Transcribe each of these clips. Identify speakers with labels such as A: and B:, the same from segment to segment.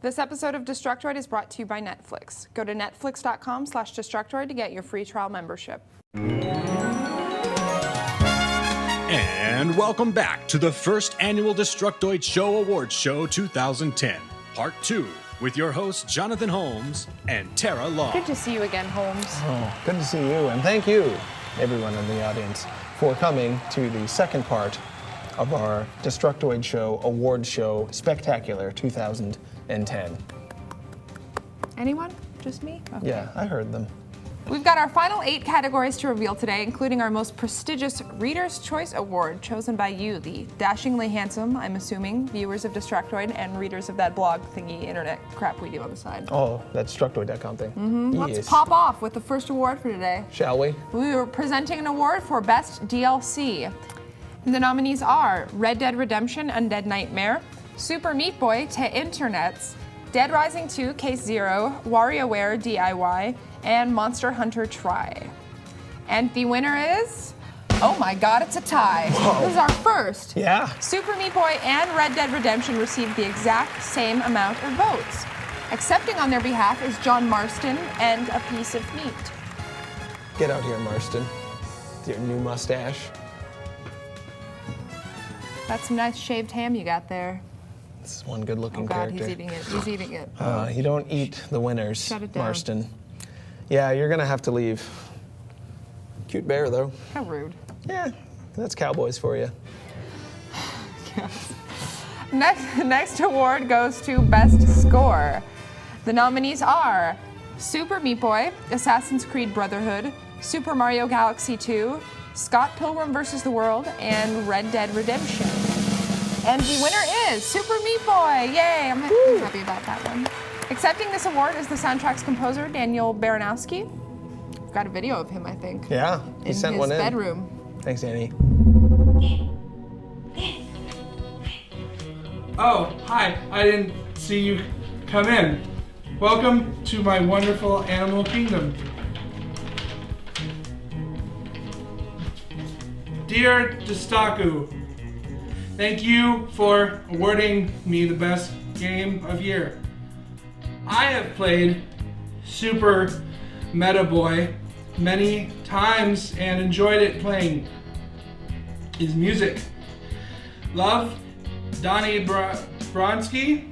A: This episode of Destructoid is brought to you by Netflix. Go to netflix.com/Destructoid to get your free trial membership.
B: And welcome back to the first annual Destructoid Show Awards Show 2010, Part 2, with your hosts Jonathan Holmes and Tara Law.
A: Good to see you again, Holmes.
C: Oh, good to see you, and thank you, everyone in the audience, for coming to the second part of our Destructoid Show Awards Show Spectacular 2010.
A: Anyone? Just me? Okay.
C: Yeah, I heard them.
A: We've got our final 8 categories to reveal today, including our most prestigious Reader's Choice Award, chosen by you, the dashingly handsome, I'm assuming, viewers of Destructoid and readers of that blog thingy internet crap we do on the side.
C: Oh, that Destructoid.com thing.
A: Mm-hmm.
C: Yes.
A: Let's pop off with the first award for today.
C: Shall we?
A: We are presenting an award for Best DLC. The nominees are Red Dead Redemption Undead Nightmare, Super Meat Boy to Internets, Dead Rising 2 Case Zero, WarioWare DIY, and Monster Hunter Tri. And the winner is, oh my god, it's a tie.
C: Whoa.
A: This is our first.
C: Yeah.
A: Super Meat Boy and Red Dead Redemption received the exact same amount of votes. Accepting on their behalf is John Marston and A Piece of Meat.
C: Get out here, Marston, with your new mustache.
A: That's some nice shaved ham you got there.
C: This is one good-looking
A: Oh god,
C: character.
A: he's eating it. He's eating it.
C: You don't eat the winners,
A: Shut it down.
C: Marston. Yeah, you're gonna have to leave. Cute bear, though.
A: How rude.
C: Yeah, that's Cowboys for you.
A: Yes. Next award goes to Best Score. The nominees are Super Meat Boy, Assassin's Creed Brotherhood, Super Mario Galaxy 2, Scott Pilgrim vs. the World, and Red Dead Redemption. And the winner is Super Meat Boy! Yay! I'm happy about that one. Accepting this award is the soundtrack's composer, Daniel Baranowski. I've got a video of him, I think.
C: Yeah, he sent one in.
A: In his bedroom.
C: Thanks, Danny.
D: Oh, hi. I didn't see you come in. Welcome to my wonderful animal kingdom. Dear Destaku, thank you for awarding me the best game of year. I have played Super Meta Boy many times and enjoyed it playing his music. Love, Donnie Bronsky.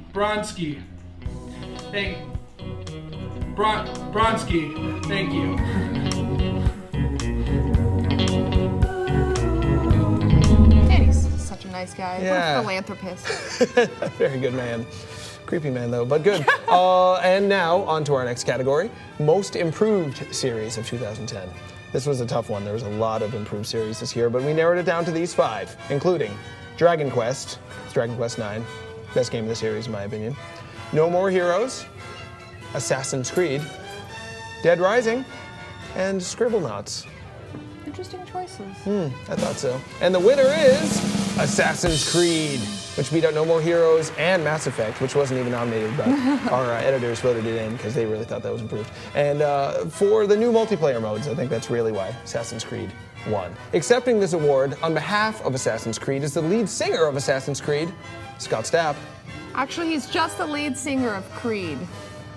D: Hey, Bronsky, thank you.
A: Danny's such a nice guy.
C: Yeah.
A: What a philanthropist.
C: Very good man. Creepy man, though, but good. And now, on to our next category, Most Improved Series of 2010. This was a tough one. There was a lot of improved series this year, but we narrowed it down to these 5, including Dragon Quest, it's Dragon Quest IX, best game of the series in my opinion, No More Heroes, Assassin's Creed, Dead Rising, and Scribblenauts.
A: Interesting choices.
C: I thought so. And the winner is Assassin's Creed, which beat out No More Heroes and Mass Effect, which wasn't even nominated, but our editors voted it in because they really thought that was improved. And for the new multiplayer modes, I think that's really why Assassin's Creed won. Accepting this award on behalf of Assassin's Creed is the lead singer of Assassin's Creed, Scott Stapp.
A: Actually, he's just the lead singer of Creed.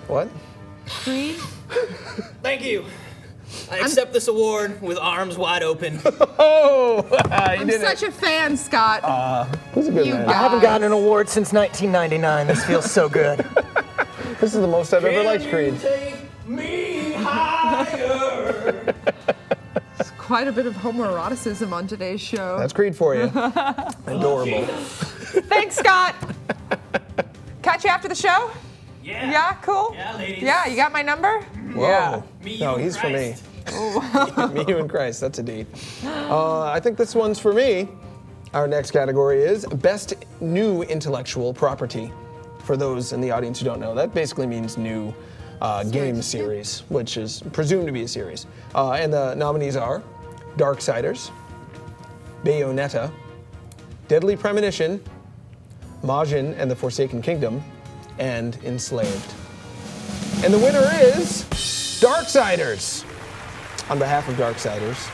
C: What?
A: Creed?
E: Thank you. I accept this award with arms wide open.
C: Oh, you
A: I'm
C: did
A: such
C: it.
A: a fan, Scott.
C: Who's a good
A: You
C: man?
A: guys.
E: I haven't gotten an award since 1999. This feels so good.
C: This is the most I've ever liked Creed.
E: Take me higher.
A: There's quite a bit of homoeroticism on today's show.
C: That's Creed for you. Adorable.
A: Thanks, Scott. Catch you after the show?
E: Yeah.
A: Yeah, cool?
E: Yeah, ladies.
A: Yeah, you got my number?
C: Whoa.
A: Yeah.
E: Me,
C: No,
E: you,
C: he's
E: Christ.
C: for me. Me, you, and Christ. That's a deed. I think this one's for me. Our next category is Best New Intellectual Property. For those in the audience who don't know, that basically means new game series, which is presumed to be a series. And the nominees are Darksiders, Bayonetta, Deadly Premonition, Majin and the Forsaken Kingdom, and Enslaved. And the winner is Darksiders. On behalf of Darksiders,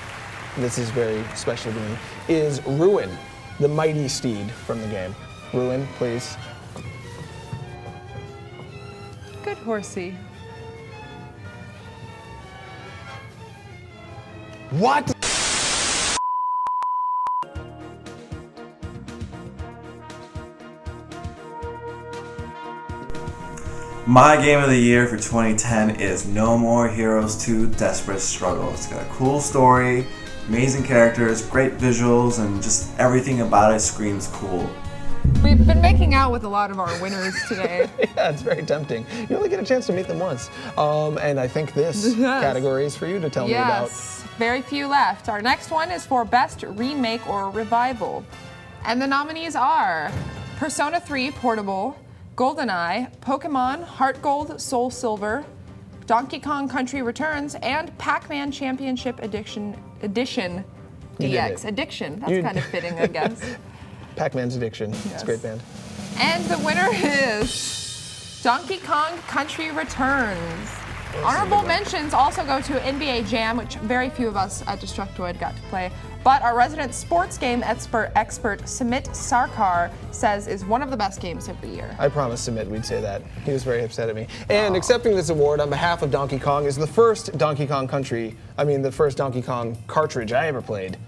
C: this is very special to me, is Ruin. the mighty steed from the game. Ruin, please.
A: Good horsey.
C: What?
F: My game of the year for 2010 is No More Heroes 2 Desperate Struggle. It's got a cool story, amazing characters, great visuals, and just everything about it screams cool.
A: We've been making out with a lot of our winners today.
C: Yeah, it's very tempting. You only get a chance to meet them once. And I think this category is for you to tell me about.
A: Yes, very few left. Our next one is for Best Remake or Revival. And the nominees are Persona 3 Portable, GoldenEye, Pokemon, Heart Gold, Soul Silver, Donkey Kong Country Returns, and Pac-Man Championship Edition
C: You did
A: DX.
C: it.
A: Addiction. That's kind of fitting, I guess.
C: Pac-Man's Addiction. It's a great band.
A: And the winner is Donkey Kong Country Returns. Honorable mentions also go to NBA Jam, which very few of us at Destructoid got to play. But our resident sports game expert Sumit Sarkar says is one of the best games of the year.
C: I promised Sumit we'd say that. He was very upset at me. And accepting this award on behalf of Donkey Kong is the first Donkey Kong cartridge I ever played.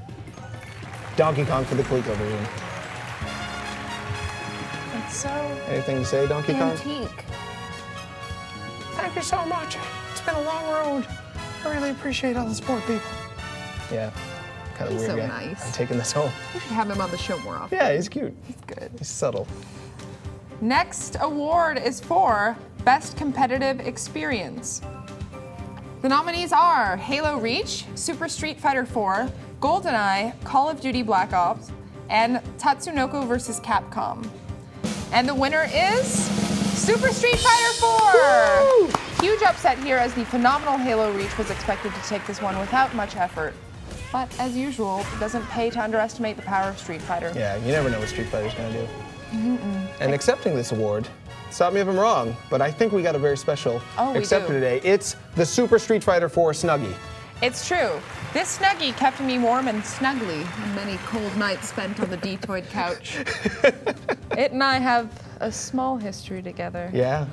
C: Donkey Kong for the ColecoVision.
A: It's so
C: Anything to say, Donkey Kong?
A: antique.
C: Thank you so much. It's been a long road. I really appreciate all the support, people. Yeah, kind of
A: He's
C: weird
A: so
C: guy.
A: nice.
C: I'm taking this home.
A: We should have him on the show more often.
C: Yeah, he's cute.
A: He's good.
C: He's subtle.
A: Next award is for Best Competitive Experience. The nominees are Halo Reach, Super Street Fighter 4, GoldenEye, Call of Duty Black Ops, and Tatsunoko vs. Capcom. And the winner is Super Street Fighter 4!
C: Woo!
A: Huge upset here as the phenomenal Halo Reach was expected to take this one without much effort. But as usual, it doesn't pay to underestimate the power of Street Fighter.
C: Yeah, you never know what Street Fighter's gonna do. And accepting this award, stop me if I'm wrong, but I think we got a very special
A: Oh, we
C: acceptor
A: do.
C: today. It's the Super Street Fighter 4 Snuggie.
A: It's true. This Snuggie kept me warm and snuggly on many cold nights spent on the Detoid couch. It and I have a small history together.
C: Yeah.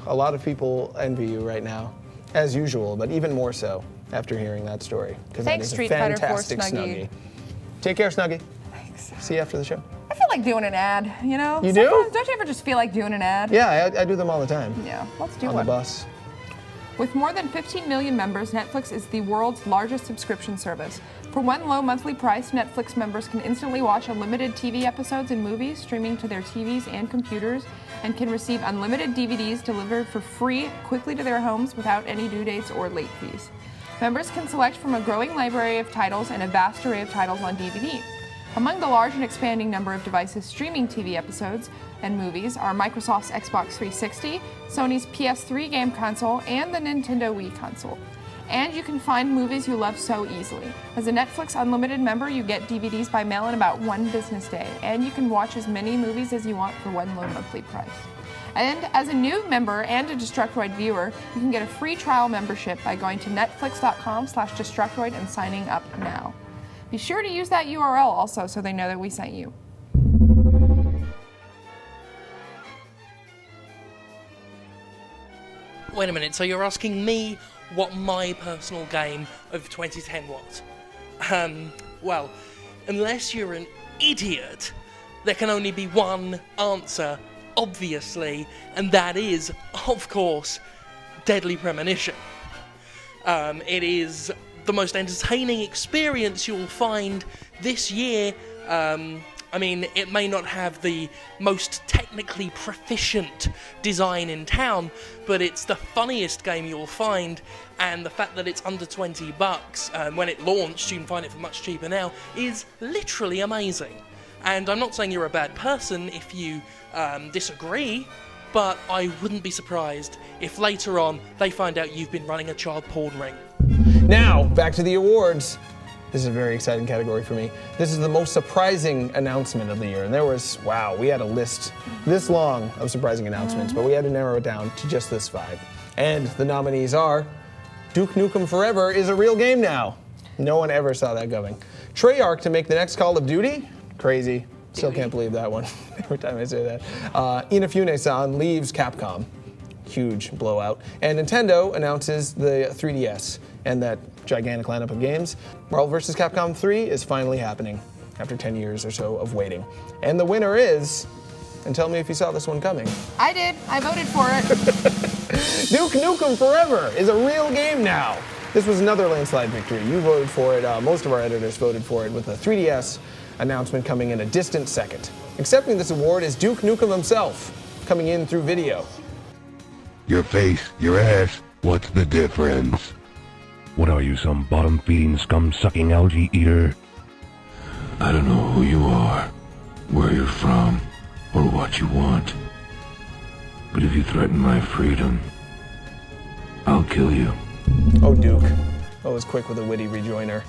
C: A lot of people envy you right now, as usual, but even more so after hearing that story. Because that
A: Thanks,
C: is a
A: Street Fighter 4
C: fantastic
A: Snuggie.
C: Take care, Snuggie.
A: Thanks.
C: See you after the show.
A: I feel like doing an ad, you know?
C: You do?
A: Sometimes, don't you ever just feel like doing an ad?
C: Yeah, I do them all the time.
A: Yeah, let's do
C: On
A: one.
C: the bus.
A: With more than 15 million members, Netflix is the world's largest subscription service. For one low monthly price, Netflix members can instantly watch unlimited TV episodes and movies streaming to their TVs and computers, and can receive unlimited DVDs delivered for free quickly to their homes without any due dates or late fees. Members can select from a growing library of titles and a vast array of titles on DVD. Among the large and expanding number of devices streaming TV episodes and movies are Microsoft's Xbox 360, Sony's PS3 game console, and the Nintendo Wii console. And you can find movies you love so easily. As a Netflix Unlimited member, you get DVDs by mail in about one business day, and you can watch as many movies as you want for one low monthly price. And as a new member and a Destructoid viewer, you can get a free trial membership by going to netflix.com/Destructoid and signing up now. Be sure to use that URL also so they know that we sent you.
G: Wait a minute, so you're asking me what my personal game of 2010 was? Well, unless you're an idiot, there can only be one answer, obviously, and that is, of course, Deadly Premonition. It is the most entertaining experience you'll find this year. I mean, it may not have the most technically proficient design in town, but it's the funniest game you'll find, and the fact that it's under $20, when it launched, you can find it for much cheaper now, is literally amazing. And I'm not saying you're a bad person if you disagree, but I wouldn't be surprised if later on they find out you've been running a child porn ring.
C: Now, back to the awards. This is a very exciting category for me. This is the most surprising announcement of the year. And there was, wow, we had a list this long of surprising announcements, but we had to narrow it down to just this 5. And the nominees are Duke Nukem Forever is a real game now. No one ever saw that coming. Treyarch to make the next Call of Duty? Crazy. Still can't believe that one every time I say that. Inafune-san leaves Capcom. Huge blowout. And Nintendo announces the 3DS and that gigantic lineup of games. Marvel vs. Capcom 3 is finally happening after 10 years or so of waiting. And the winner is, and tell me if you saw this one coming,
A: I did. I voted for it.
C: Duke Nukem Forever is a real game now. This was another landslide victory. You voted for it. Most of our editors voted for it, with the 3DS announcement coming in a distant second. Accepting this award is Duke Nukem himself, coming in through video.
H: Your face, your ass, what's the difference? What are you, some bottom-feeding, scum-sucking algae eater? I don't know who you are, where you're from, or what you want. But if you threaten my freedom, I'll kill you.
C: Oh, Duke. Always quick with a witty rejoinder.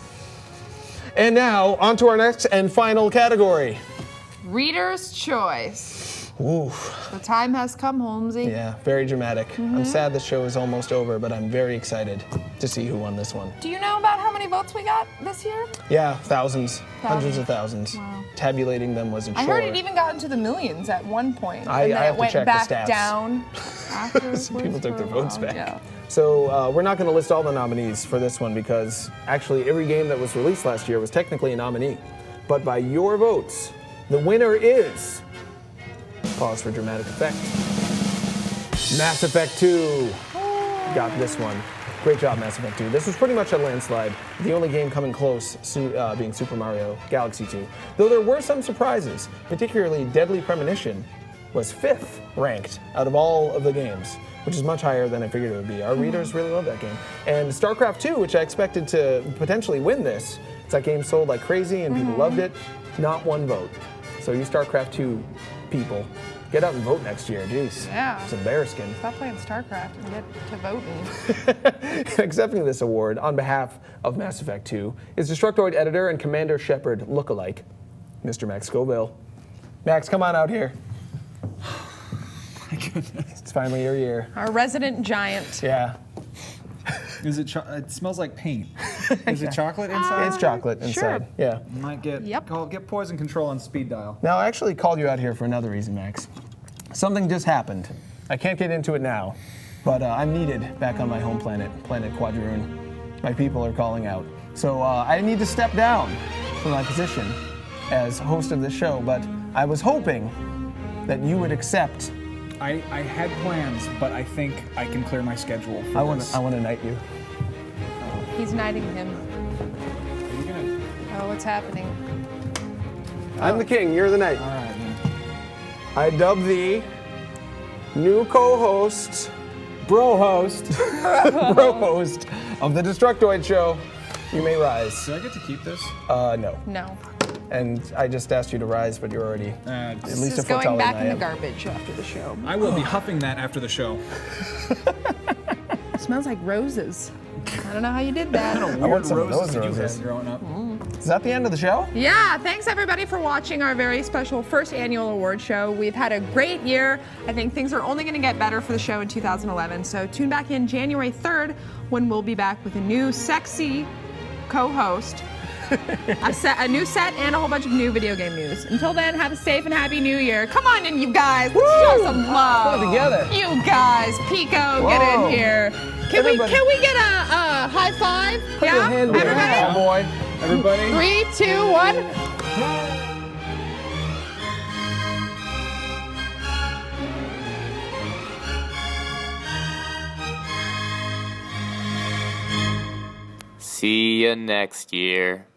C: And now, on to our next and final category.
A: Reader's Choice.
C: Ooh.
A: The time has come, Holmesy.
C: Yeah, very dramatic. I'm sad the show is almost over, but I'm very excited to see who won this one.
A: Do you know about how many votes we got this year?
C: Yeah, thousands. Hundreds of thousands.
A: Wow.
C: Tabulating them was a chore.
A: I heard it even got into the millions at one point.
C: I
A: and then
C: have
A: it went
C: to check the
A: back
C: stats.
A: down afterwards.
C: People took their
A: for a
C: votes
A: while.
C: back.
A: Yeah.
C: So we're not going to list all the nominees for this one because actually every game that was released last year was technically a nominee. But by your votes, the winner is, pause for dramatic effect, Mass Effect 2 got this one. Great job, Mass Effect 2. This was pretty much a landslide. The only game coming close being Super Mario Galaxy 2. Though there were some surprises, particularly Deadly Premonition was 5th ranked out of all of the games, which is much higher than I figured it would be. Our readers really love that game. And StarCraft 2, which I expected to potentially win this, that game sold like crazy and people loved it, not one vote. So you StarCraft 2 people, get out and vote next year, jeez.
A: Yeah.
C: It's a bearskin.
A: Stop playing StarCraft and get to voting.
C: Accepting this award on behalf of Mass Effect 2 is Destructoid editor and Commander Shepard lookalike, Mr. Max Scoville. Max, come on out here.
I: My goodness.
C: It's finally your year.
A: Our resident giant.
C: Yeah.
I: Is it? It smells like paint. Is it chocolate inside?
C: It's chocolate inside.
A: sure.
C: Yeah.
I: Might get
A: Yep.
I: get poison control on speed dial.
C: Now, I actually called you out here for another reason, Max. Something just happened. I can't get into it now, but I'm needed back on my home planet, Planet Quadroon. My people are calling out. So I need to step down from my position as host of this show, but I was hoping that you would accept.
I: I had plans, but I think I can clear my schedule for
C: I want
I: this.
C: to knight you.
A: He's knighting him.
I: Are you gonna?
A: Oh, what's happening?
C: I'm the king, you're the knight.
I: All right, man.
C: I dub thee new co-host,
I: Bro host.
C: bro host of the Destructoid Show. You may rise.
I: Do I get to keep this?
C: No.
A: No.
C: And I just asked you to rise, but you're already at
A: This
C: least a
A: is
C: foot
A: going
C: taller
A: back
C: than
A: in
C: I
A: the
C: am.
A: garbage after the show.
I: I will be huffing that after the show.
A: It smells like roses. I don't know how you did that.
C: I want some of those
I: did you
C: roses.
I: have growing up?
C: Is that the end of the show?
A: Yeah, thanks everybody for watching our very special first annual award show. We've had a great year. I think things are only going to get better for the show in 2011. So tune back in January 3rd when we'll be back with a new sexy co-host, a new set, and a whole bunch of new video game news. Until then, have a safe and happy new year. Come on in, you guys. Let's show some love.
C: Put it together.
A: You guys, Pico, get
C: Whoa.
A: in here. Can we get a high five?
C: Put your hand in
A: Everybody?
C: there, oh boy.
I: Everybody.
A: 3, 2, 1.
J: See ya next year.